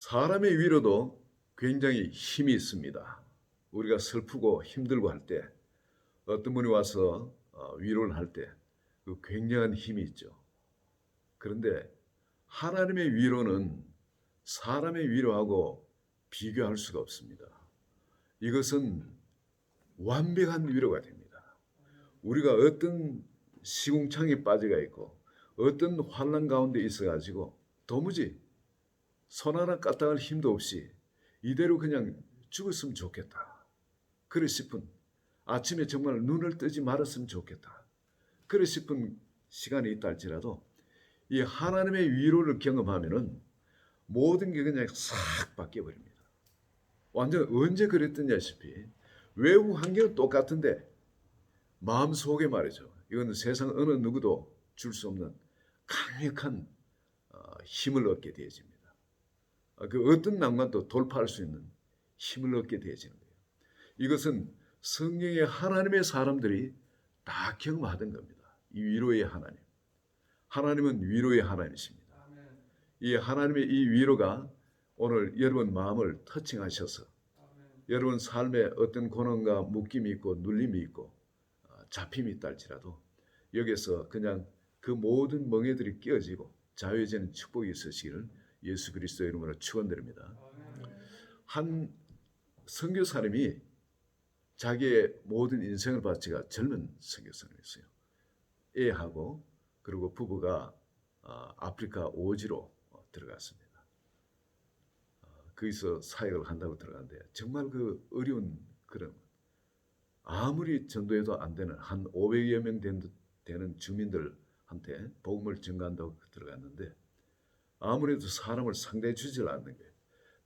사람의 위로도 굉장히 힘이 있습니다. 우리가 슬프고 힘들고 할 때 어떤 분이 와서 위로를 할 때 그 굉장한 힘이 있죠. 그런데 하나님의 위로는 사람의 위로하고 비교할 수가 없습니다. 이것은 완벽한 위로가 됩니다. 우리가 어떤 시궁창에 빠져가 있고 어떤 환난 가운데 있어가지고 도무지 손 하나 까딱할 힘도 없이 이대로 그냥 죽었으면 좋겠다. 그래 싶은 아침에 정말 눈을 뜨지 말았으면 좋겠다. 그래 싶은 시간이 있다 할지라도 이 하나님의 위로를 경험하면은 모든 게 그냥 싹 바뀌어 버립니다. 완전 언제 그랬더냐시피 외부 환경은 똑같은데 마음 속에 말이죠. 이건 세상 어느 누구도 줄 수 없는 강력한 힘을 얻게 되어집니다. 그 어떤 난관도 돌파할 수 있는 힘을 얻게 되어지는 거예요. 이것은 성경의 하나님의 사람들이 다 경험하던 겁니다. 이 위로의 하나님. 하나님은 위로의 하나님이십니다. 이 하나님의 이 위로가 오늘 여러분 마음을 터칭하셔서 여러분 삶에 어떤 고난과 묶임이 있고 눌림이 있고 잡힘이 있다 할지라도 여기서 그냥 그 모든 멍에들이 깨어지고 자유해지는 축복이 있으시기를 예수 그리스도의 이름으로 축원드립니다. 한 선교사님이 자기의 모든 인생을 바치가 젊은 선교사님이었어요. 애하고 그리고 부부가 아프리카 오지로 들어갔습니다. 거기서 사역을 한다고 들어갔는데 정말 그 어려운 그런 아무리 전도해도 안 되는 한 500여 명 되는 주민들한테 복음을 전가한다고 들어갔는데 아무래도 사람을 상대해 주질 않는 거예요.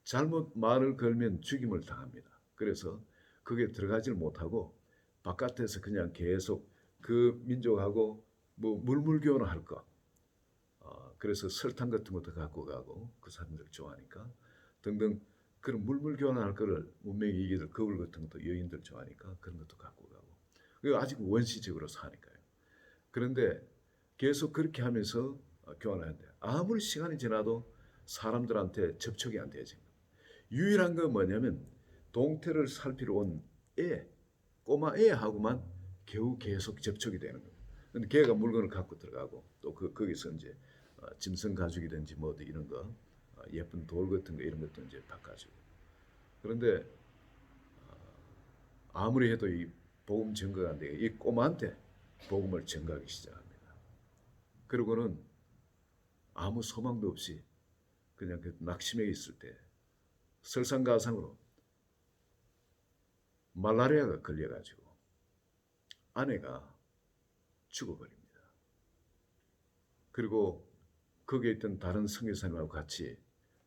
잘못 말을 걸면 죽임을 당합니다. 그래서 거기에 들어가질 못하고 바깥에서 그냥 계속 그 민족하고 뭐 물물교환을 할 거. 그래서 설탕 같은 것도 갖고 가고 그 사람들 좋아하니까 등등 그런 물물교환을 할 거를 문명의 이기들 거울 같은 것도 여인들 좋아하니까 그런 것도 갖고 가고 아직 원시적으로 사니까요. 그런데 계속 그렇게 하면서 교환하는데 아무리 시간이 지나도 사람들한테 접촉이 안 되지. 유일한 건 뭐냐면 동태를 살피러 온 꼬마 애하고만 겨우 계속 접촉이 되는 거예요. 근데 걔가 물건을 갖고 들어가고 또 거기서 이제 짐승 가죽이든지 뭐 이런 거 예쁜 돌 같은 거 이런 것도 이제 바꿔주고. 그런데 아무리 해도 이 복음 증거가 안 되게 이 꼬마한테 복음을 증거하기 시작합니다. 그러고는 아무 소망도 없이 그냥 그 낙심해 있을 때 설상가상으로 말라리아가 걸려가지고 아내가 죽어버립니다. 그리고 거기에 있던 다른 선교사님하고 같이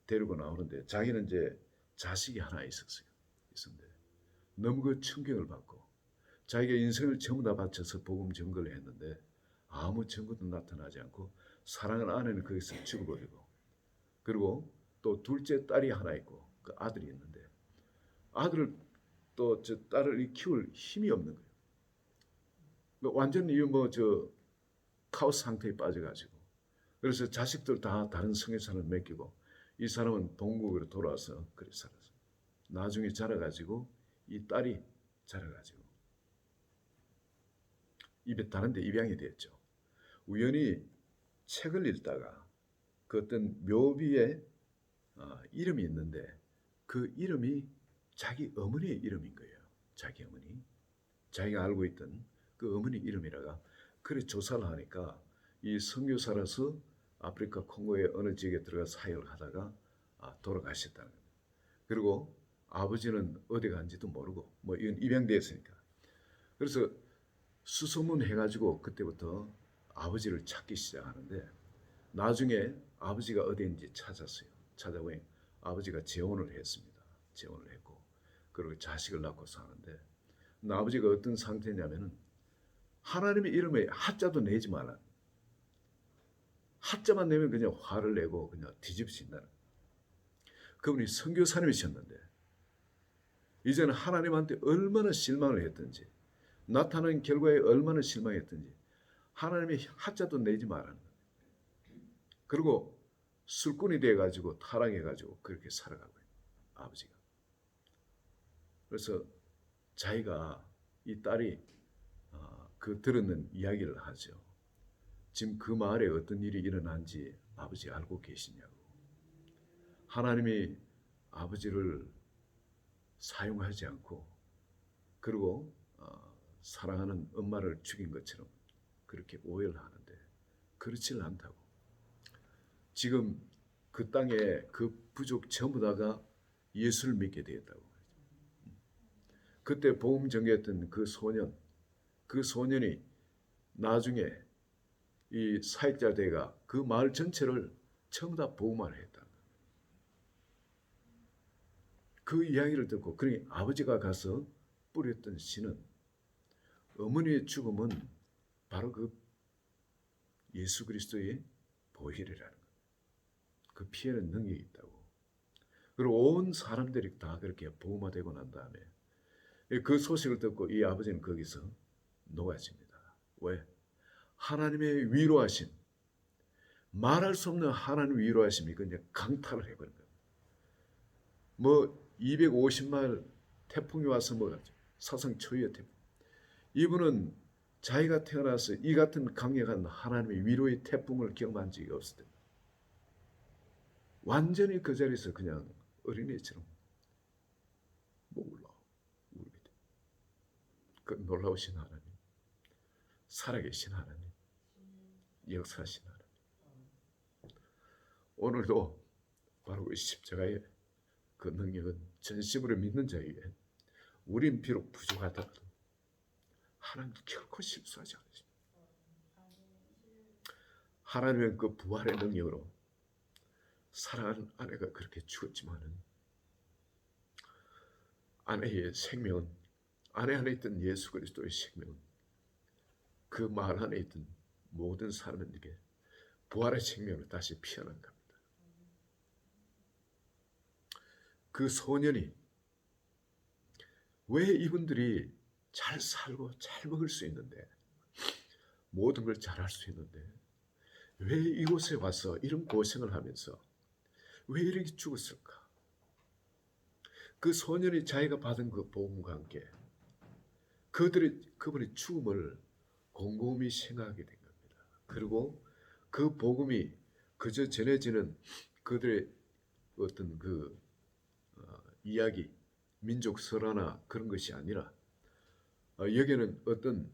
데리고 나오는데 자기는 이제 자식이 하나 있었어요. 있었는데 너무 그 충격을 받고 자기가 인생을 전부 다 바쳐서 복음 증거를 했는데 아무 증거도 나타나지 않고 사랑하는 아내는 거기서 죽어버리고 그리고 또 둘째 딸이 하나 있고 그 아들이 있는데 아들을 또 저 딸을 키울 힘이 없는 거예요. 완전히 뭐저 카오스 상태에 빠져가지고 그래서 자식들 다 다른 성회사를 맡기고 이 사람은 동국으로 돌아와서 그렇게 살았어요. 나중에 자라가지고 이 딸이 자라가지고 다른 데 입양이 됐죠. 우연히 책을 읽다가 그 어떤 묘비에 이름이 있는데 그 이름이 자기 어머니의 이름인 거예요. 자기 어머니. 자기가 알고 있던 그 어머니 이름이라가 그래 조사를 하니까 이 선교사라서 아프리카 콩고의 어느 지역에 들어가 사역을 하다가 돌아가셨다는 겁니다. 그리고 아버지는 어디 간지도 모르고 뭐 이건 입양되었으니까. 그래서 수소문 해가지고 그때부터 아버지를 찾기 시작하는데 나중에 아버지가 어디인지 찾았어요. 찾아보니 아버지가 재혼을 했습니다. 재혼을 했고 그리고 자식을 낳고 사는데 아버지가 어떤 상태냐면은 하나님의 이름에 하자도 내지 말라. 하자만 내면 그냥 화를 내고 그냥 뒤집신다는. 그분이 선교사님이셨는데 이제는 하나님한테 얼마나 실망을 했든지 나타난 결과에 얼마나 실망했든지 하나님의 하자도 내지 말라는 거예요. 그리고 술꾼이 돼가지고 타락해가지고 그렇게 살아가고 있어요. 아버지가. 그래서 자기가 이 딸이 그 들었는 이야기를 하죠. 지금 그 마을에 어떤 일이 일어난지 아버지 알고 계시냐고. 하나님이 아버지를 사용하지 않고 그리고 사랑하는 엄마를 죽인 것처럼 그렇게 오해를 하는데 그렇지는 않다고. 지금 그 땅에 그 부족 전부 다가 예수를 믿게 되었다고. 그때 복음 전개했던 그 소년이 나중에 이 사역자 대가 그 마을 전체를 전부 다 복음화를 했다. 그 이야기를 듣고 그러니 아버지가 가서 뿌렸던 씨는 어머니의 죽음은 바로 그 예수 그리스도의 보혈이라는 것. 그 피에는 능력이 있다고. 그리고 온 사람들이 다 그렇게 복음화되고 난 다음에 그 소식을 듣고 이 아버지는 거기서 녹아집니다. 왜? 하나님의 위로하심, 말할 수 없는 하나님 위로하심이 그냥 강탈을 해버린 거예요. 뭐 250마일 태풍이 와서 뭐 사상 초유의 태풍. 이분은 자기가 태어나서 이 같은 강력한 하나님의 위로의 태풍을 경험한 적이 없을 때 완전히 그 자리에서 그냥 어린애처럼 뭐 울게 돼. 그 놀라우신 하나님, 살아계신 하나님, 역사하신 하나님. 오늘도 바로 그 십자가의 그 능력은 전심으로 믿는 자에게 우린 비록 부족하더라도 하나님 결코 실수하지 않으십니다. 하나님의 그 부활의 능력으로 사랑하는 아내가 그렇게 죽었지만은 아내의 생명은, 아내 안에 있던 예수 그리스도의 생명은 그 말 안에 있던 모든 사람에게 부활의 생명을 다시 피어난 겁니다. 그 소년이 왜 이분들이 잘 살고 잘 먹을 수 있는데 모든 걸 잘 할 수 있는데 왜 이곳에 와서 이런 고생을 하면서 왜 이렇게 죽었을까? 그 소년이 자기가 받은 그 복음과 함께 그분의 죽음을 곰곰이 생각하게 된 겁니다. 그리고 그 복음이 그저 전해지는 그들의 어떤 그 이야기, 민족 설화나 그런 것이 아니라 여기에는 어떤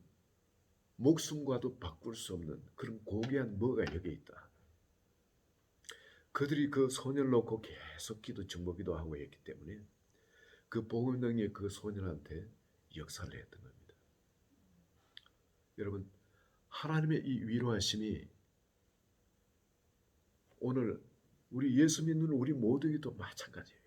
목숨과도 바꿀 수 없는 그런 고귀한 뭐가 여기 있다. 그들이 그 소년을 놓고 계속 정보기도 하고 했기 때문에 그 복음 능력이 그 소년한테 역사를 했던 겁니다. 여러분, 하나님의 이 위로하심이 오늘 우리 예수 믿는 우리 모두에게도 마찬가지예요.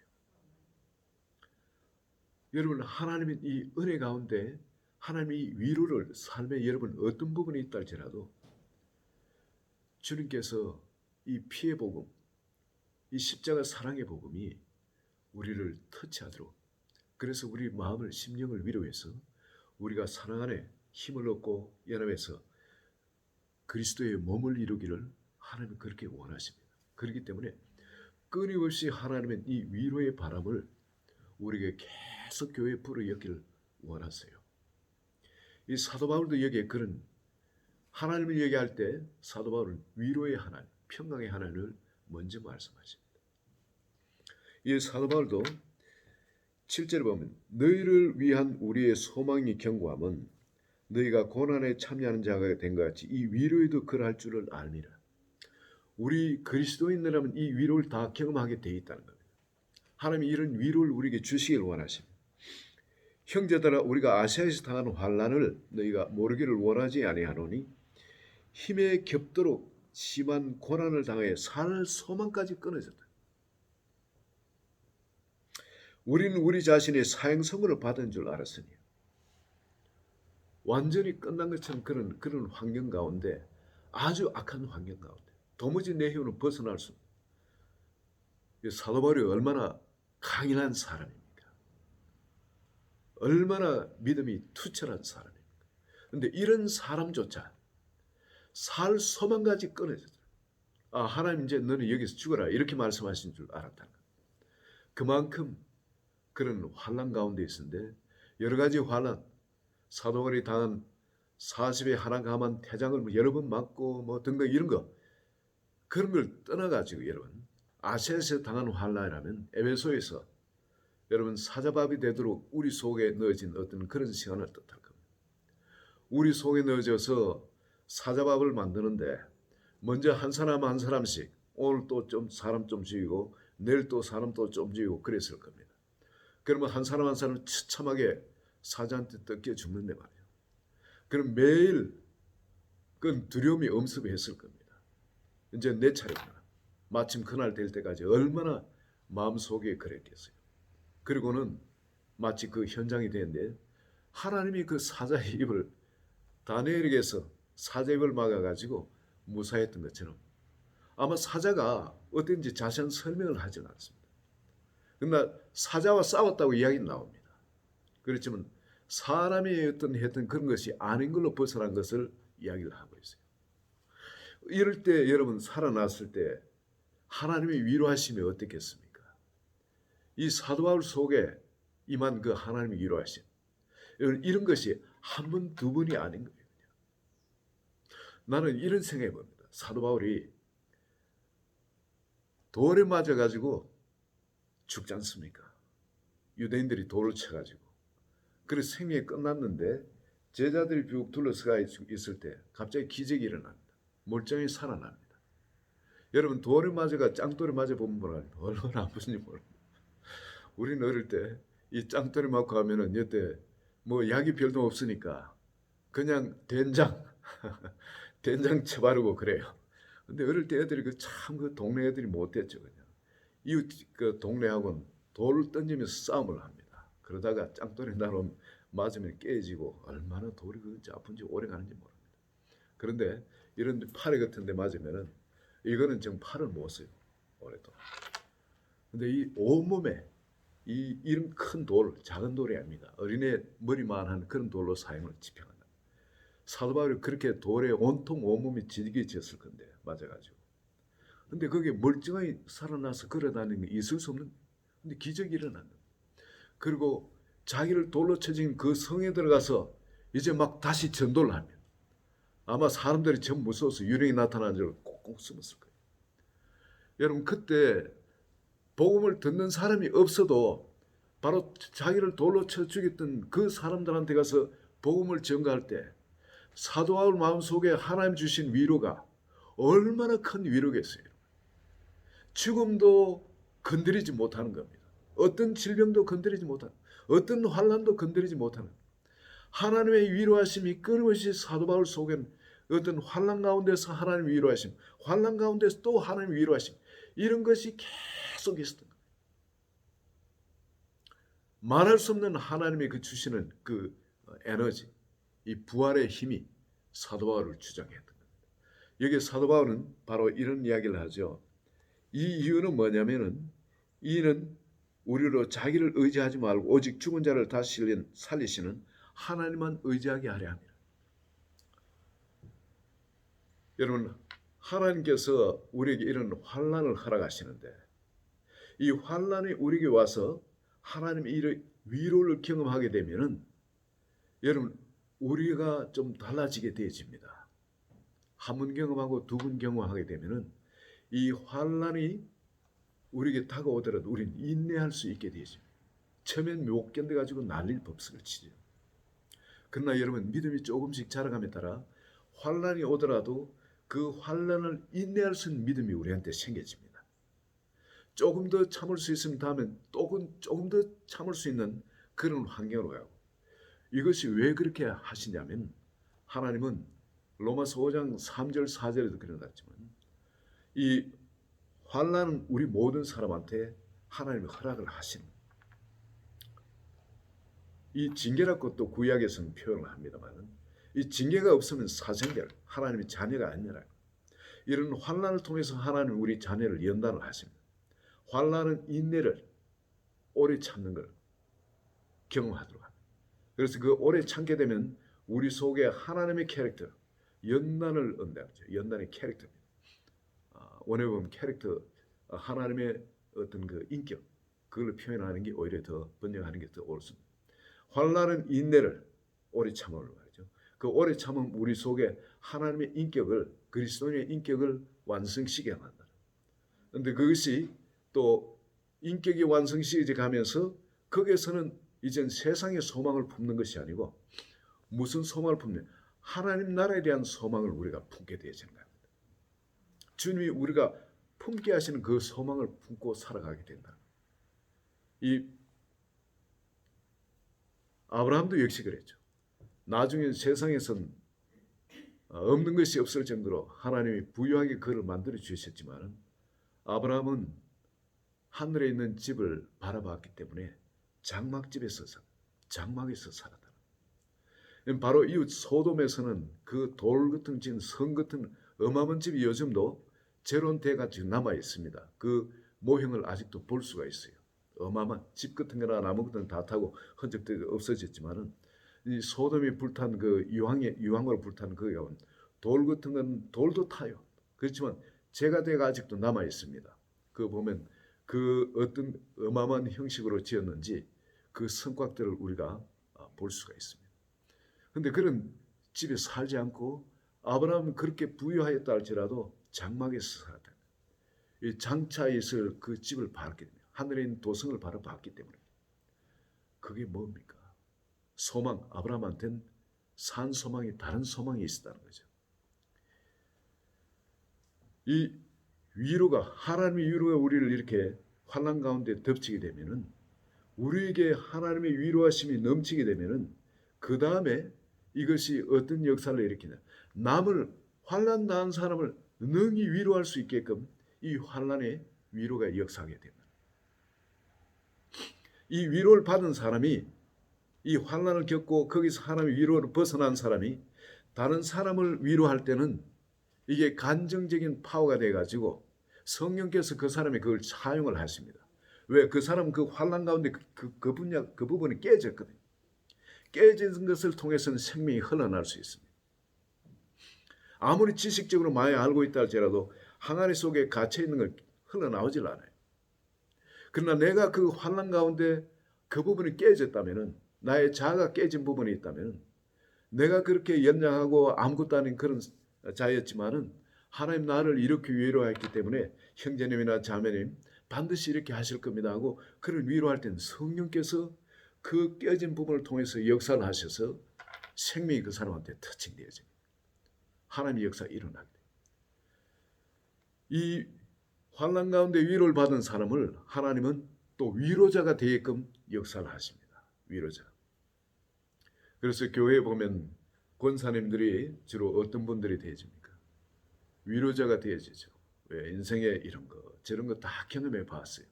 여러분, 하나님의 이 은혜 가운데 하나님의 이 위로를 삶에 여러분 어떤 부분이 있다 할지라도 주님께서 이 피의 복음, 이 십자가 사랑의 복음이 우리를 터치하도록, 그래서 우리 마음을 심령을 위로해서 우리가 사랑 안에 힘을 얻고 연합해서 그리스도의 몸을 이루기를 하나님은 그렇게 원하십니다. 그렇기 때문에 끊임없이 하나님은 이 위로의 바람을 우리에게 계속 교회에 불어넣기를 원하세요. 이 사도 바울도 여기에 그런 하나님을 얘기할 때 사도 바울은 위로의 하나님, 평강의 하나님을 먼저 말씀하십니다. 이 사도 바울도 7절에 보면 너희를 위한 우리의 소망이 견고함은 너희가 고난에 참여하는 자가 된 것 같이 이 위로에도 그러할 줄을 알미라. 우리 그리스도인이라면 이 위로를 다 경험하게 돼 있다는 겁니다. 하나님이 이런 위로를 우리에게 주시길 원하십니다. 형제들아, 우리가 아시아에서 당한 환난을 너희가 모르기를 원하지 아니하노니 힘에 겹도록 심한 고난을 당하여 살 소망까지 끊어졌다. 우리는 우리 자신의 사형 선고를 받은 줄 알았으니 완전히 끝난 것처럼 그런 환경 가운데, 아주 악한 환경 가운데 도무지 내 힘으로 벗어날 수 없는 사도 바울이 얼마나 강인한 사람입니까? 얼마나 믿음이 투철한 사람입니까? 그런데 이런 사람조차 살 소망까지 끊어졌어요. 아, 하나님 이제 너는 여기서 죽어라 이렇게 말씀하신 줄 알았다는 거예요. 그만큼 그런 환난 가운데 있었는데 여러 가지 환난, 사도 바울이 당한 40의 하나 감한 태장을 뭐 여러 번 맞고 뭐 등등 이런 거, 그런 걸 떠나가지고 여러분, 아시아에서 당한 환난이라면 에베소에서 여러분 사자밥이 되도록 우리 속에 넣어진 어떤 그런 시간을 뜻할 겁니다. 우리 속에 넣어져서 사자밥을 만드는데 먼저 한 사람 한 사람씩, 오늘 또 좀 사람 좀 죽이고 내일 또 사람 또 좀 죽이고 그랬을 겁니다. 그러면 한 사람 한 사람 처참하게 사자한테 뜯겨 죽는데 말이에요. 그럼 매일 그건 두려움이 엄습했을 겁니다. 이제 내 차례구나. 마침 그날 될 때까지 얼마나 마음속에 그랬겠어요. 그리고는 마치 그 현장이 되는데 하나님이 그 사자의 입을, 다니엘에게서 사자 입을 막아가지고 무사했던 것처럼 아마 사자가 어떤지 자세한 설명을 하지는 않습니다. 그러나 사자와 싸웠다고 이야기는 나옵니다. 그렇지만 사람이 어떤 했던 그런 것이 아닌 걸로 벗어난 것을 이야기를 하고 있어요. 이럴 때 여러분 살아났을 때 하나님의 위로하심이 어떻겠습니까? 이 사도 바울 속에 임한 그 하나님의 위로하심, 이런 것이 한 번, 두 번이 아닌 거예요. 나는 이런 생각해 봅니다. 사도 바울이 돌에 맞아가지고 죽지 않습니까? 유대인들이 돌을 쳐가지고. 그래서 생명이 끝났는데 제자들이 쭉 둘러서가 있을 때 갑자기 기적이 일어납니다. 멀쩡히 살아납니다. 여러분 돌에 맞아가 짱돌에 맞아보면 얼마나 아픈지 모릅니다. 우리는 어릴 때 이 짱돌에 맞고 하면은 이때 뭐 약이 별도 없으니까 그냥 된장 된장 쳐바르고 그래요. 근데 어릴 때 애들이 그 동네 애들이 못됐죠. 그냥 이웃 그 동네하고는 돌을 던지면서 싸움을 합니다. 그러다가 짱돌에 나로 맞으면 깨지고 얼마나 돌이 그렇게 아픈지 오래 가는지 모릅니다. 그런데 이런 팔에 같은 데 맞으면은 이거는 지금 팔을 못 써요. 오래도. 근데 이 온몸에 이런 큰 돌, 작은 돌이 아닙니다. 어린애 머리만한 그런 돌로 사형을 집행한다. 사도 바울이 그렇게 돌에 온통 온몸이 지지겠을 건데 맞아가지고. 근데 그게 멀쩡하게 살아나서 걸어다니는 게 있을 수 없는. 근데 기적이 일어난다. 그리고 자기를 돌로 쳐진 그 성에 들어가서 이제 막 다시 전도를 하면 아마 사람들이 전부 무서워서 유령이 나타나는 줄 꽁꽁 숨었을 거예요. 여러분 그때 복음을 듣는 사람이 없어도 바로 자기를 돌로 쳐 죽였던 그 사람들한테 가서 복음을 전가할 때 사도 바울 마음속에 하나님 주신 위로가 얼마나 큰 위로겠어요. 죽음도 건드리지 못하는 겁니다. 어떤 질병도 건드리지 못하는, 어떤 환난도 건드리지 못하는 하나님의 위로하심이 끊임없이 사도 바울 속엔 어떤 환난 가운데서 하나님 위로하심, 환난 가운데서 또 하나님 위로하심, 이런 것이 계속 있었던 거예요. 말할 수 없는 하나님의 그 주시는 그 에너지, 이 부활의 힘이 사도 바울을 주장했던 겁니다. 여기 사도 바울은 바로 이런 이야기를 하죠. 이 이유는 뭐냐면은 이는 우리로 자기를 의지하지 말고 오직 죽은 자를 다시 살리시는 하나님만 의지하게 하려 합니다. 여러분 하나님께서 우리에게 이런 환난을 허락하시는데 이 환난이 우리에게 와서 하나님의 이 위로를 경험하게 되면은 여러분 우리가 좀 달라지게 되어집니다. 한 번 경험하고 두 번 경험하게 되면은 이 환난이 우리에게 다가오더라도 우리는 인내할 수 있게 되죠. 처음엔 못 견뎌가지고 난리를 법석을 치죠. 그러나 여러분 믿음이 조금씩 자라감에 따라 환난이 오더라도 그 환난을 인내할 수 있는 믿음이 우리한테 생겨집니다. 조금 더 참을 수 있으면 다음엔 조금 더 참을 수 있는 그런 환경으로 가고, 이것이 왜 그렇게 하시냐면 하나님은 로마서 5장 3절 4절에도 그려놨지만 이 환난은 우리 모든 사람한테 하나님이 허락을 하시는, 이 징계라고 또 구약에서는 표현을 합니다만 이 징계가 없으면 사생결, 하나님의 자녀가 아니라 이런 환난을 통해서 하나님은 우리 자녀를 연단을 하십니다. 환난은 인내를 오래 참는 걸 경험하도록 합니다. 그래서 그 오래 참게 되면 우리 속에 하나님의 캐릭터, 연단을 얻는다죠. 연단의 캐릭터입니다. 원어에 보면 캐릭터, 하나님의 어떤 그 인격, 그걸 표현하는 게 오히려 더 번역하는 게 더 옳습니다. 환난은 인내를 오래 참음을 말이죠. 그 오래 참음 우리 속에 하나님의 인격을, 그리스도인의 인격을 완성시켜야 한다. 그런데 그것이 또 인격이 완성시켜 가면서 거기에서는 이젠 세상의 소망을 품는 것이 아니고 무슨 소망을 품냐? 하나님 나라에 대한 소망을 우리가 품게 되어지는 겁니다. 주님이 우리가 품게 하시는 그 소망을 품고 살아가게 된다. 이 아브라함도 역시 그랬죠. 나중에 세상에선 없는 것이 없을 정도로 하나님이 부유하게 그를 만들어 주셨지만 아브라함은 하늘에 있는 집을 바라봤기 때문에 장막에서 살았다. 바로 이웃 소돔에서는 그 돌 같은 진, 성 같은 어마어마한 집이 요즘도 재론대가 지금 남아 있습니다. 그 모형을 아직도 볼 수가 있어요. 어마어마한 집 같은 거나 나무 같은 거 다 타고 흔적들이 없어졌지만은 이 소돔이 불탄 그 유황으로 불탄 그 돌 같은 건 돌도 타요. 그렇지만 제가대가 아직도 남아 있습니다. 그 보면 그 어떤 어마어마한 형식으로 지었는지 그 성곽들을 우리가 볼 수가 있습니다. 그런데 그런 집에 살지 않고 아브라함은 그렇게 부유하였다 할지라도 장막에서 살았다. 이 장차에 있을 그 집을 바랐기 때문에, 하늘에 있는 도성을 바라봤기 때문에. 그게 뭡니까? 소망, 아브라함한테는 산 소망이 다른 소망이 있었다는 거죠. 이 위로가, 하나님의 위로가 우리를 이렇게 환난 가운데 덮치게 되면은, 우리에게 하나님의 위로하심이 넘치게 되면은 그 다음에 이것이 어떤 역사를 일으키냐? 남을 환난 당한 사람을 능히 위로할 수 있게끔 이 환난의 위로가 역사하게 됩니다. 이 위로를 받은 사람이, 이 환난을 겪고 거기서 하나님의 위로를 벗어난 사람이 다른 사람을 위로할 때는 이게 간정적인 파워가 돼가지고 성령께서 그 사람이 그걸 사용을 하십니다. 왜? 그 사람은 그 환난 가운데 그 부분이 깨졌거든요. 깨진 것을 통해서는 생명이 흘러날 수 있습니다. 아무리 지식적으로 많이 알고 있다 할지라도 항아리 속에 갇혀 있는 걸 흘러나오질 않아요. 그러나 내가 그 환난 가운데 그 부분이 깨졌다면은, 나의 자아가 깨진 부분이 있다면, 내가 그렇게 연약하고 아무것도 아닌 그런 자였지만은 하나님 나를 이렇게 위로했기 때문에 형제님이나 자매님 반드시 이렇게 하실 겁니다 하고 그를 위로할 때는 성령께서 그 깨진 부분을 통해서 역사를 하셔서 생명이 그 사람한테 터칭되어집니다. 하나님의 역사가 일어나게 돼요. 이 환난 가운데 위로를 받은 사람을 하나님은 또 위로자가 되게끔 역사를 하십니다. 위로자. 그래서 교회에 보면 권사님들이 주로 어떤 분들이 되어집니까? 위로자가 되어지죠. 왜? 인생에 이런 거 저런 거 다 경험해 봤어요.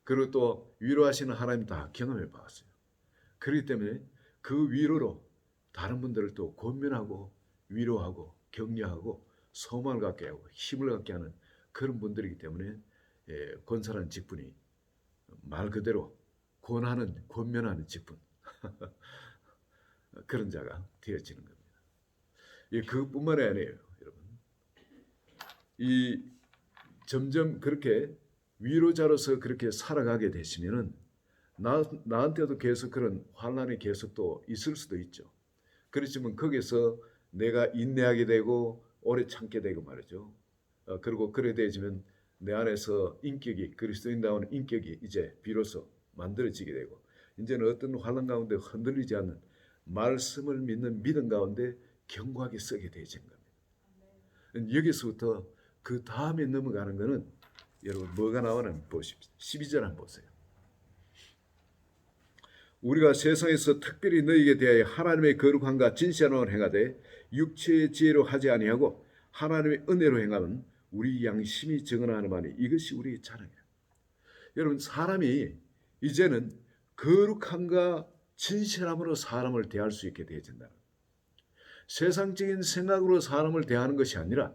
그리고 또 위로하시는 하나님 다 경험해 봤어요. 그렇기 때문에 그 위로로 다른 분들을 또 권면하고 위로하고 격려하고 소망을 갖게 하고 힘을 갖게 하는 그런 분들이기 때문에 권사라는 직분이 말 그대로 권하는, 권면하는 직분 그런 자가 되어지는 겁니다. 그뿐만이 아니에요, 여러분. 이 점점 그렇게 위로자로서 그렇게 살아가게 되시면은 나한테도 계속 그런 환난이 계속 또 있을 수도 있죠. 그렇지만 거기서 내가 인내하게 되고 오래 참게 되고 말이죠. 그리고 그래 되지면 내 안에서 인격이, 그리스도인다운 인격이 이제 비로소 만들어지게 되고, 이제는 어떤 환난 가운데 흔들리지 않는 말씀을 믿는 믿음 가운데 견고하게 서게 되어진 겁니다. 여기서부터 그 다음에 넘어가는 것은 여러분 뭐가 나오는 보십시오. 12절 한번 보세요. 우리가 세상에서 특별히 너희에게 대하여 하나님의 거룩함과 진실함을 행하되 육체의 지혜로 하지 아니하고 하나님의 은혜로 행하는 우리 양심이 증언하노니 이것이 우리의 자랑이라. 여러분, 사람이 이제는 거룩함과 진실함으로 사람을 대할 수 있게 되어진다. 세상적인 생각으로 사람을 대하는 것이 아니라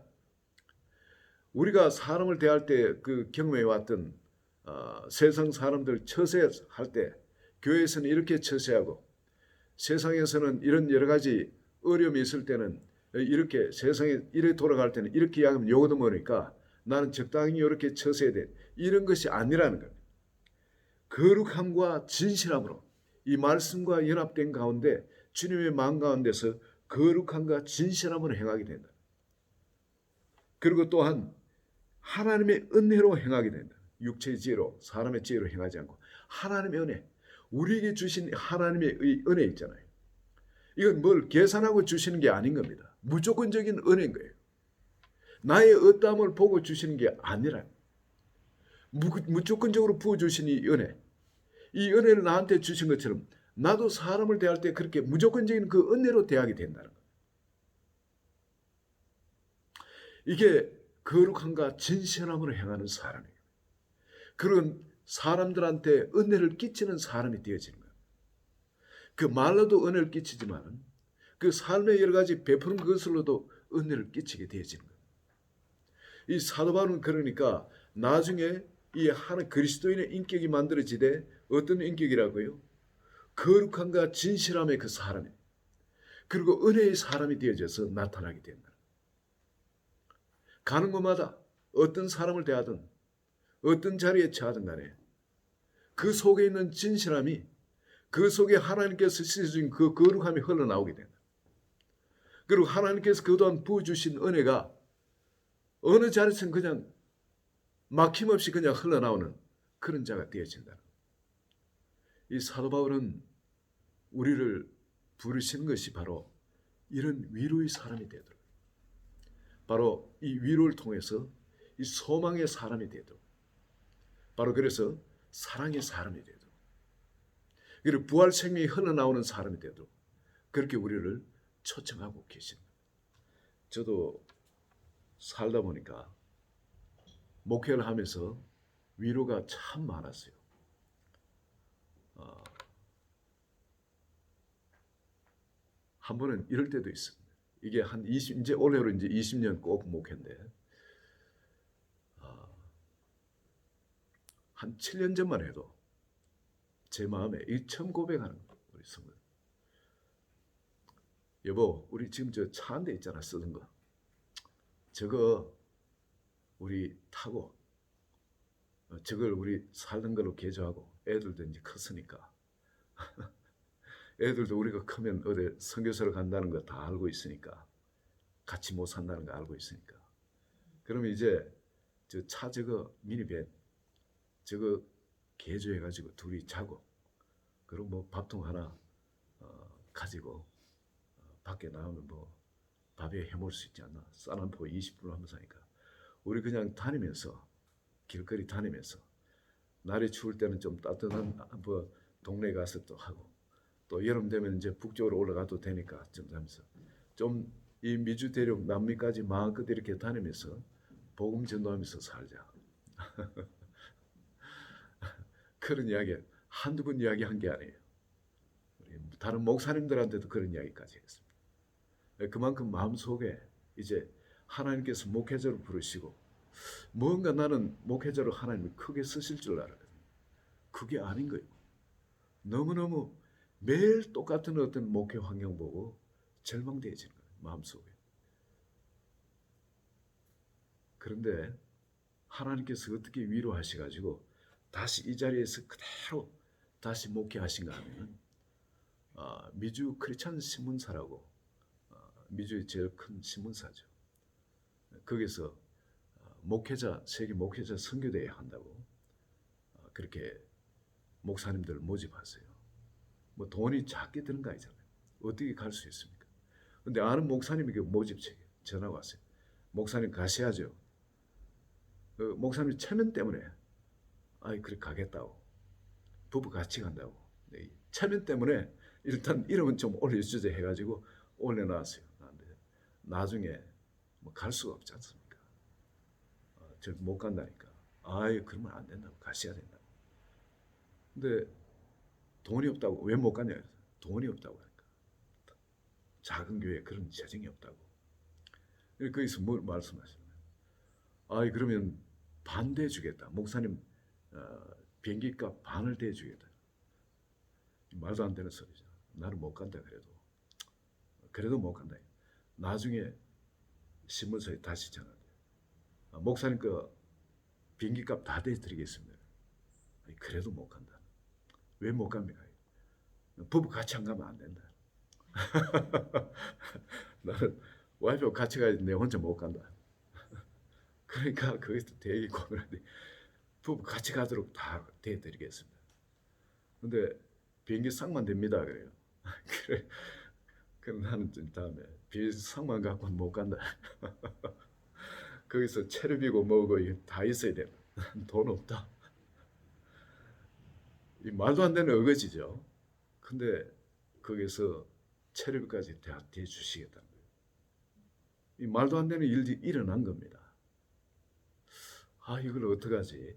우리가 사람을 대할 때 그 경험해 왔던 세상 사람들 처세할 때 교회에서는 이렇게 처세하고 세상에서는 이런 여러 가지 어려움이 있을 때는 이렇게, 세상에 이래 돌아갈 때는 이렇게 이야기하면 요거도 모르니까 나는 적당히 이렇게 처서야 돼. 이런 것이 아니라는 겁니다. 거룩함과 진실함으로 이 말씀과 연합된 가운데 주님의 마음 가운데서 거룩함과 진실함으로 행하게 된다. 그리고 또한 하나님의 은혜로 행하게 된다. 육체의 지혜로, 사람의 지혜로 행하지 않고 하나님의 은혜, 우리에게 주신 하나님의 은혜 있잖아요. 이건 뭘 계산하고 주시는 게 아닌 겁니다. 무조건적인 은혜인 거예요. 나의 어떠함을 보고 주시는 게 아니라 무조건적으로 부어주신 이 은혜, 이 은혜를 나한테 주신 것처럼 나도 사람을 대할 때 그렇게 무조건적인 그 은혜로 대하게 된다는 거예요. 이게 거룩함과 진실함으로 행하는 사람이에요. 그런 사람들한테 은혜를 끼치는 사람이 되어지는 거예요. 그 말로도 은혜를 끼치지만 그 삶의 여러 가지 베푸는 것으로도 은혜를 끼치게 되어지는 거예요. 이 사도 바울은 그러니까 나중에 이 하나님 그리스도인의 인격이 만들어지되 어떤 인격이라고요? 거룩함과 진실함의 그 사람이, 그리고 은혜의 사람이 되어져서 나타나게 된다. 가는 곳마다 어떤 사람을 대하든 어떤 자리에 처하든 간에 그 속에 있는 진실함이, 그 속에 하나님께서 쓰신 그 거룩함이 흘러나오게 된다. 그리고 하나님께서 그동안 부어주신 은혜가 어느 자리에서는 그냥 막힘없이 그냥 흘러나오는 그런 자가 되어진다. 이 사도 바울은 우리를 부르시는 것이 바로 이런 위로의 사람이 되도록, 바로 이 위로를 통해서 이 소망의 사람이 되도록, 바로 그래서 사랑의 사람이 되도록, 그리고 부활 생명이 흘러나오는 사람이 되도록 그렇게 우리를 초청하고 계십니다. 저도 살다 보니까 목회를 하면서 위로가 참 많았어요. 한 번은 이럴 때도 있습니다. 이게 이제 올해로 이제 20년 꼭 목회인데, 한 7년 전만 해도 제 마음에 이 처음 고백하는 거예요. 우리 성도, 여보, 우리 지금 저 차 한 대 있잖아, 쓰는 거. 저거 우리 타고 저걸 우리 살던 걸로 개조하고, 애들도 이제 컸으니까 애들도 우리가 크면 어디 선교사로 간다는 거 다 알고 있으니까, 같이 못 산다는 거 알고 있으니까, 그러면 이제 저 차 저거 미니밴 저거 개조해가지고 둘이 자고, 그리고 뭐 밥통 하나 가지고 밖에 나오면 뭐 밥에 해먹을 수 있지 않나. 쌀 한 포 20불 하면서 하니까 우리 그냥 다니면서, 길거리 다니면서 날이 추울 때는 좀 따뜻한 뭐 동네 가서 또 하고, 또 여름 되면 이제 북쪽으로 올라가도 되니까 좀 하면서 좀 이 미주 대륙 남미까지 마음껏 이렇게 다니면서 복음 전도하면서 살자. 그런 이야기 한두 번 이야기한 게 아니에요. 다른 목사님들한테도 그런 이야기까지 했습니다. 그만큼 마음속에 이제 하나님께서 목회자로 부르시고, 뭔가 나는 목회자로 하나님이 크게 쓰실 줄 알았거든요. 그게 아닌 거예요. 너무너무 매일 똑같은 어떤 목회 환경 보고 절망되어지는 거예요, 마음속에. 그런데 하나님께서 어떻게 위로하셔가지고 다시 이 자리에서 그대로 다시 목회하신가 하면, 미주 크리스찬 신문사라고, 미주의 제일 큰 신문사죠. 거기서 목회자, 세계 목회자 선교대회 한다고 그렇게 목사님들을 모집하세요. 뭐 돈이 작게 드는 거 아니잖아요. 어떻게 갈 수 있습니까? 근데 아는 목사님이 그 모집책에 전화가 왔어요. 목사님 가셔야죠. 목사님 체면 때문에, 그래 가겠다고. 부부 같이 간다고. 네, 체면 때문에 일단 이름은 좀 올려주자 해가지고 올려놨어요. 나중에 뭐 갈 수가 없지 않습니까? 저 못 간다니까. 그러면 안 된다고. 가셔야 된다고. 근데 돈이 없다고. 왜 못 가냐? 돈이 없다고 하니까. 작은 교회에 그런 재정이 없다고. 거기서 뭘 말씀하시는 거예요? 그러면 반 대주겠다. 목사님 비행기값 반을 대주겠다. 말도 안 되는 소리죠. 나는 못 간다 그래도 못 간다. 나중에 신문사에 다시 전화돼요. 목사님 그 비행기값 다 대드리겠습니다. 그래도 못 간다. 왜 못 갑니까? 부부 같이 안 가면 안 된다. 나는 와이프하고 같이 가야지 내 혼자 못 간다. 그러니까 거기서 되게 고민한데 부부 같이 가도록 다 대드리겠습니다. 근데 비행기 상만 됩니다. 그래요. 그래. 그럼 나는 다음에 비행기 상만 갖고는 못 간다. 거기서 체류비고 뭐고 다 있어야 돼. 돈 없다. 이 말도 안 되는 어거지죠. 근데 거기서 체류비까지 다 대주시겠다는 거예요. 이 말도 안 되는 일이 일어난 겁니다. 아, 이걸 어떡하지?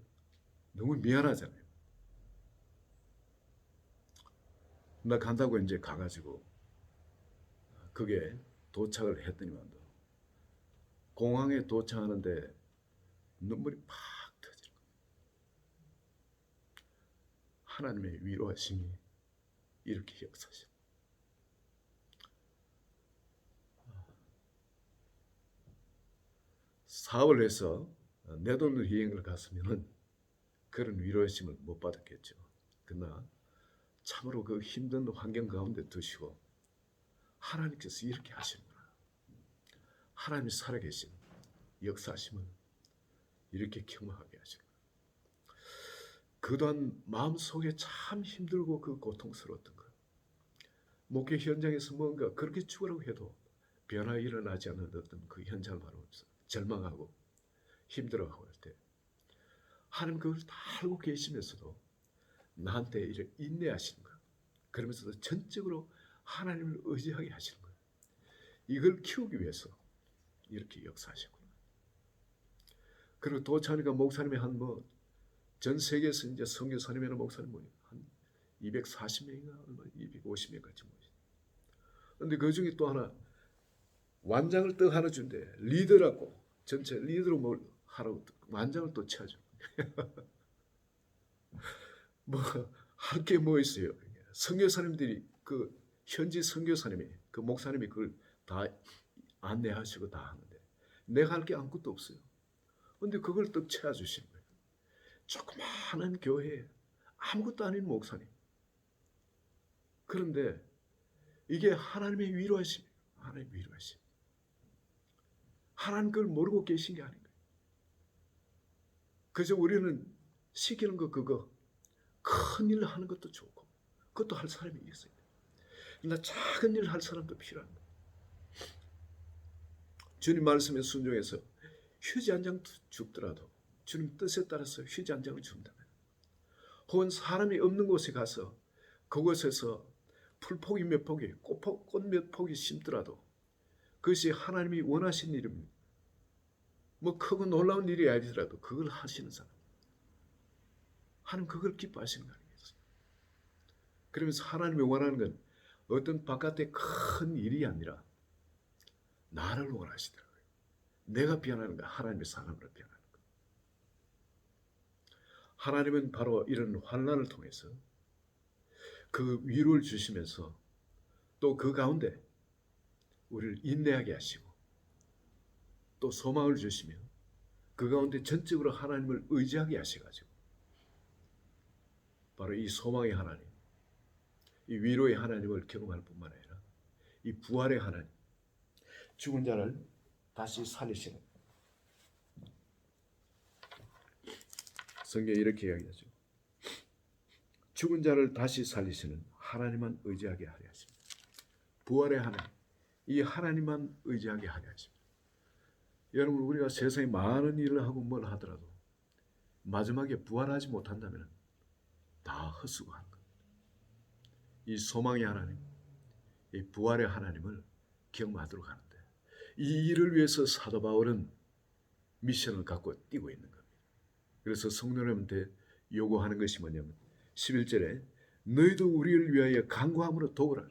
너무 미안하잖아요. 나 간다고 이제 가가지고 그게 도착을 했더니만도 공항에 도착하는데 눈물이 팍 터지는 거예요. 하나님의 위로하심이 이렇게 역사하십니다. 사업을 해서 내 돈으로 여행을 갔으면 그런 위로하심을 못 받았겠죠. 그러나 참으로 그 힘든 환경 가운데 두시고 하나님께서 이렇게 하시는구나. 하나님이 살아계신 역사하심을 이렇게 경험하게 하시는구나. 그동안 마음속에 참 힘들고 그 고통스러웠던 것. 목회 현장에서 뭔가 그렇게 죽으라고 해도 변화가 일어나지 않는 어떤 그 현장을 바라보면서 절망하고 힘들어하고 할 때 하나님 그걸 다 알고 계시면서도 나한테 이렇게 인내하시는 거예요. 그러면서도 전적으로 하나님을 의지하게 하시는 거예요. 이걸 키우기 위해서 이렇게 역사하시구나. 그리고 도착하니까 목사님이 전 세계에서 이제 선교사님이나 목사님 한 240명인가 얼마 250명까지 모이죠. 그런데 그 중에 또 하나 완장을 떡 하나 준대. 리더라고 전체 리더로 뭘 하라고 완장을 또 쳐줘. 뭐 할 게 뭐 있어요? 선교사님들이 그 현지 선교사님이 그 목사님이 그걸 다 안내하시고 다 하는데 내가 할 게 아무것도 없어요. 근데 그걸 떡 채워주시는 거예요. 조그마한 교회에 아무것도 아닌 목사님. 그런데 이게 하나님의 위로하심이에요. 하나님의 위로하심. 하나님 그걸 모르고 계신 게 아닌 거예요. 그래서 우리는 시키는 거 그거 큰 일 하는 것도 좋고 그것도 할 사람이 있어요. 그러나 작은 일 할 사람도 필요한 거예요. 주님 말씀에 순종해서 휴지 한 장 줍더라도 주님 뜻에 따라서 휴지 한 장을 준다면, 혹은 사람이 없는 곳에 가서 그곳에서 풀포기 몇 포기, 꽃 몇 포기 심더라도 그것이 하나님이 원하신 일입니다. 뭐 크고 놀라운 일이 아니더라도 그걸 하시는 사람, 하나님 그걸 기뻐하시는 거 아니겠어요? 그러면서 하나님이 원하는 건 어떤 바깥의 큰 일이 아니라 나를 원하시더라고요. 내가 변하는 거, 하나님의 사람으로 변하는 거. 하나님은 바로 이런 환난을 통해서 그 위로를 주시면서 또 그 가운데 우리를 인내하게 하시고 또 소망을 주시며 그 가운데 전적으로 하나님을 의지하게 하셔가지고 바로 이 소망의 하나님, 이 위로의 하나님을 경험할 뿐만 아니라 이 부활의 하나님, 죽은 자를 다시 살리시는, 성경에 이렇게 이야기하죠. 죽은 자를 다시 살리시는 하나님만 의지하게 하려 하십니다. 부활의 하나님, 이 하나님만 의지하게 하려 하십니다. 여러분, 우리가 세상에 많은 일을 하고 뭘 하더라도 마지막에 부활하지 못한다면 다 헛수고하는 겁니다. 이 소망의 하나님, 이 부활의 하나님을 경험하도록 하는데 이 일을 위해서 사도 바울은 미션을 갖고 뛰고 있는 겁니다. 그래서 성도님한테 요구하는 것이 뭐냐면 11절에 너희도 우리를 위하여 간구함으로 도우라.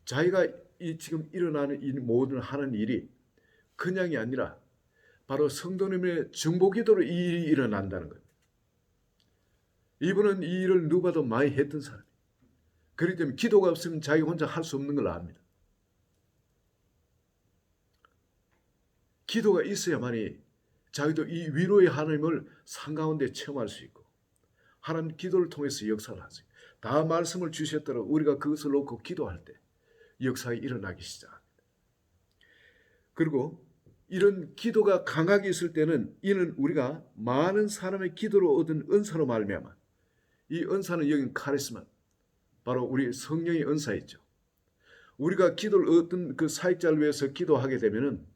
자기가 이 지금 일어나는 이 모든 하는 일이 그냥이 아니라 바로 성도님의 중보기도로 이 일이 일어난다는 겁니다. 이분은 이 일을 누구보다 많이 했던 사람이에요. 그렇기 때문에 기도가 없으면 자기 혼자 할 수 없는 걸 압니다. 기도가 있어야만이 자기도 이 위로의 하나님을 상가운데 체험할 수 있고 하나님 기도를 통해서 역사를 하세요. 다 말씀을 주셨더라도 우리가 그것을 놓고 기도할 때 역사가 일어나기 시작합니다. 그리고 이런 기도가 강하게 있을 때는 이는 우리가 많은 사람의 기도로 얻은 은사로 말미암아 이 은사는 여긴 카리스마 바로 우리 성령의 은사있죠. 우리가 기도를 어떤 그 사역자를 위해서 기도하게 되면은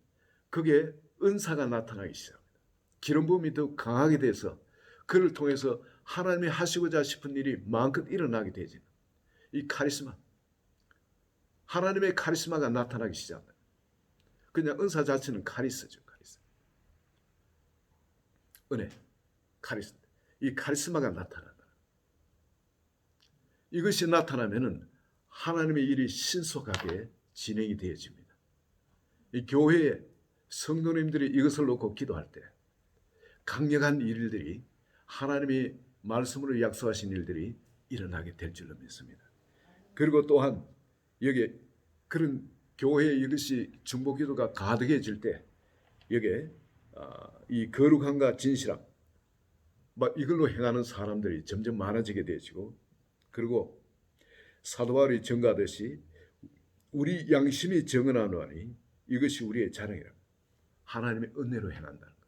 그게 은사가 나타나기 시작합니다. 기름 부음이 더 강하게 돼서 그를 통해서 하나님이 하시고자 싶은 일이 마음껏 일어나게 되지. 이 카리스마, 하나님의 카리스마가 나타나기 시작합니다. 그냥 은사 자체는 카리스죠. 카리스. 은혜, 카리스. 이 카리스마가 나타난다. 이것이 나타나면은 하나님의 일이 신속하게 진행이 되어집니다. 이 교회에 성도님들이 이것을 놓고 기도할 때 강력한 일들이 하나님이 말씀으로 약속하신 일들이 일어나게 될 줄로 믿습니다. 그리고 또한 여기 그런 교회에 이것이 중보기도가 가득해질 때 여기에 이 거룩함과 진실함 막 이걸로 행하는 사람들이 점점 많아지게 되어지고 그리고 사도 바울이 증거하듯이 우리 양심이 정언하노니 이것이 우리의 자랑이라. 하나님의 은혜로 행한다는 것.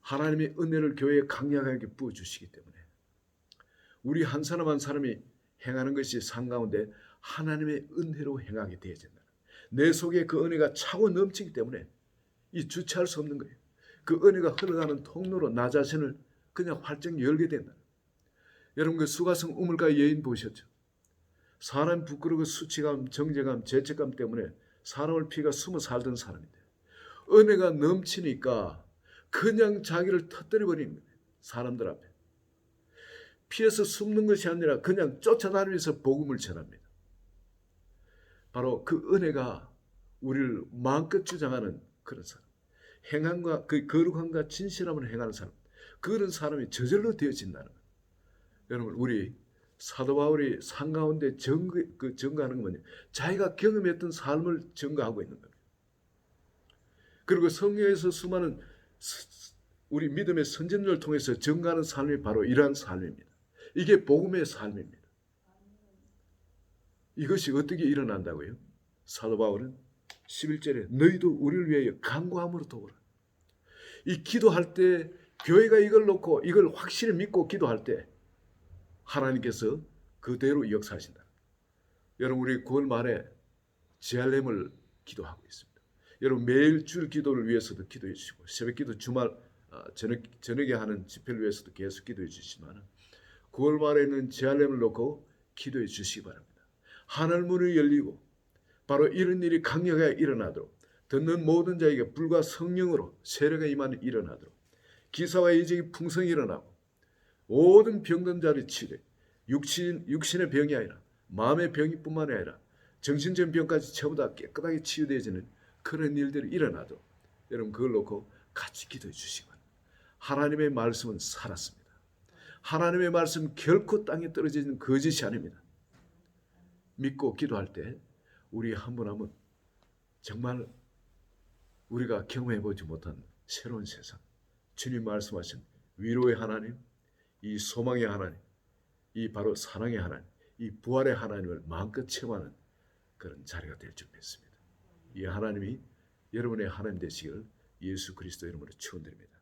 하나님의 은혜를 교회에 강력하게 부어주시기 때문에 우리 한 사람 한 사람이 행하는 것이 삶 가운데 하나님의 은혜로 행하게 되어진다. 내 속에 그 은혜가 차고 넘치기 때문에 이 주체할 수 없는 거예요. 그 은혜가 흘러가는 통로로 나 자신을 그냥 활짝 열게 된다. 여러분 그 수가성 우물가 여인 보셨죠? 사람 부끄러고 수치감, 정죄감, 죄책감 때문에 사람을 피가 숨어 살던 사람인데 은혜가 넘치니까 그냥 자기를 터뜨려 버리는 거예요. 사람들 앞에. 피해서 숨는 것이 아니라 그냥 쫓아다니면서 복음을 전합니다. 바로 그 은혜가 우리를 마음껏 주장하는 그런 사람. 행함과 그 거룩함과 진실함을 행하는 사람. 그런 사람이 저절로 되어진다는 거예요. 여러분 우리 사도 바울이 산 가운데 증거하는 건 뭐냐? 자기가 경험했던 삶을 증거하고 있는 겁니다. 그리고 성경에서 수많은 우리 믿음의 선진들을 통해서 증거하는 삶이 바로 이러한 삶입니다. 이게 복음의 삶입니다. 이것이 어떻게 일어난다고요? 사도 바울은 11절에 너희도 우리를 위하여 간구함으로 도우라. 이 기도할 때 교회가 이걸 놓고 이걸 확실히 믿고 기도할 때 하나님께서 그대로 역사하신다. 여러분 우리 9월 말에 JRM을 기도하고 있습니다. 여러분 매일 주일 기도를 위해서도 기도해 주시고 새벽기도 주말 저녁에 하는 집회를 위해서도 계속 기도해 주시지만 9월 말에는 JRM을 놓고 기도해 주시기 바랍니다. 하늘 문이 열리고 바로 이런 일이 강력하게 일어나도록 듣는 모든 자에게 불과 성령으로 세례가 임하는 일어나도록 기사와 이적이 풍성히 일어나고 모든 병든 자를 치유해 육신의 병이 아니라 마음의 병이뿐만 아니라 정신적인 병까지 전부 다 깨끗하게 치유되어지는 그런 일들이 일어나도록 여러분 그걸 놓고 같이 기도해 주시기 바랍니다. 하나님의 말씀은 살았습니다. 하나님의 말씀 결코 땅에 떨어지는 거짓이 아닙니다. 믿고 기도할 때 우리 한 분 한 분 정말 우리가 경험해보지 못한 새로운 세상 주님 말씀하신 위로의 하나님 이 소망의 하나님 이 바로 사랑의 하나님 이 부활의 하나님을 마음껏 체험하는 그런 자리가 될 줄 믿습니다. 이 하나님이 여러분의 하나님 되시기를 예수 그리스도 이름으로 축원드립니다.